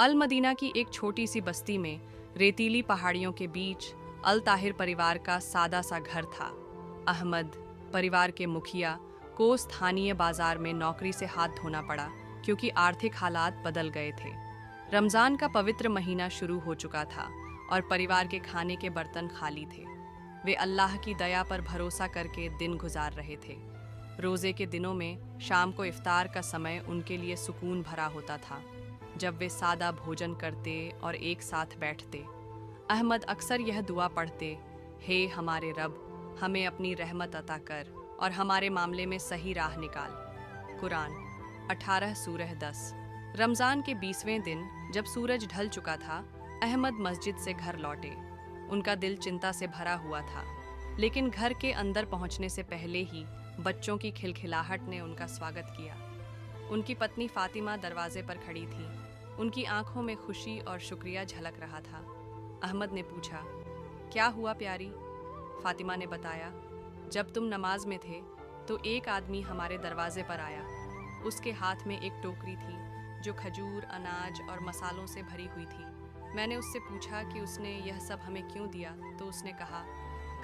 अल Medina की एक छोटी सी बस्ती में रेतीली पहाड़ियों के बीच अल ताहिर परिवार का सादा सा घर था। अहमद, परिवार के मुखिया, को स्थानीय बाजार में नौकरी से हाथ धोना पड़ा क्योंकि आर्थिक हालात बदल गए थे। रमज़ान का पवित्र महीना शुरू हो चुका था और परिवार के खाने के बर्तन खाली थे। वे अल्लाह की दया पर भरोसा करके दिन गुजार रहे थे। रोज़े के दिनों में शाम को इफ्तार का समय उनके लिए सुकून भरा होता था, जब वे सादा भोजन करते और एक साथ बैठते। अहमद अक्सर यह दुआ पढ़ते, हे हमारे रब, हमें अपनी रहमत अता कर और हमारे मामले में सही राह निकाल। कुरान 18 सूरह 10। रमज़ान के 20वें दिन जब सूरज ढल चुका था, अहमद मस्जिद से घर लौटे। उनका दिल चिंता से भरा हुआ था, लेकिन घर के अंदर पहुंचने से पहले ही बच्चों की खिलखिलाहट ने उनका स्वागत किया। उनकी पत्नी फातिमा दरवाजे पर खड़ी थी। उनकी आंखों में खुशी और शुक्रिया झलक रहा था। अहमद ने पूछा, क्या हुआ प्यारी? फातिमा ने बताया, जब तुम नमाज में थे तो एक आदमी हमारे दरवाजे पर आया। उसके हाथ में एक टोकरी थी जो खजूर, अनाज और मसालों से भरी हुई थी। मैंने उससे पूछा कि उसने यह सब हमें क्यों दिया, तो उसने कहा,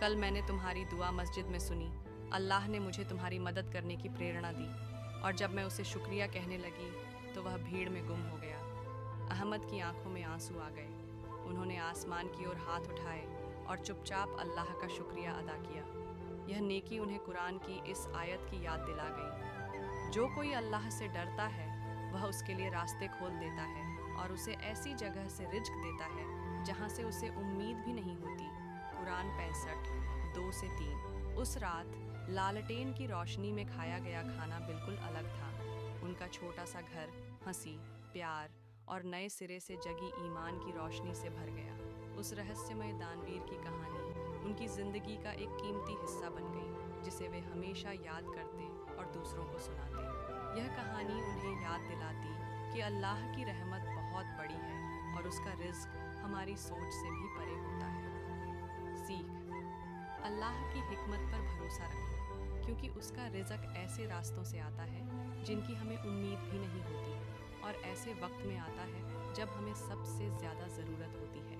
कल मैंने तुम्हारी दुआ मस्जिद में सुनी। अल्लाह ने मुझे तुम्हारी मदद करने की प्रेरणा दी, और जब मैं उसे शुक्रिया कहने लगी तो वह भीड़ में गुम हो गया। अहमद की आंखों में आंसू आ गए। उन्होंने आसमान की ओर हाथ उठाए और चुपचाप अल्लाह का शुक्रिया अदा किया। यह नेकी उन्हें कुरान की इस आयत की याद दिला गई, जो कोई अल्लाह से डरता है वह उसके लिए रास्ते खोल देता है और उसे ऐसी जगह से रिज्क देता है जहाँ से उसे उम्मीद भी नहीं होती। कुरान 65, 2 से 3। उस रात लालटेन की रोशनी में खाया गया खाना बिल्कुल अलग था। उनका छोटा सा घर हंसी, प्यार और नए सिरे से जगी ईमान की रोशनी से भर गया। उस रहस्यमय दानवीर की कहानी उनकी जिंदगी का एक कीमती हिस्सा बन गई, जिसे वे हमेशा याद करते और दूसरों को सुनाते। यह कहानी उन्हें याद दिलाती कि अल्लाह की रहमत बहुत बड़ी है और उसका रिज्क हमारी सोच से भी परे होता है। सीख: अल्लाह की हिकमत पर भरोसा रखें, क्योंकि उसका रिज़्क ऐसे रास्तों से आता है जिनकी हमें उम्मीद भी नहीं होती, और ऐसे वक्त में आता है जब हमें सबसे ज़्यादा ज़रूरत होती है।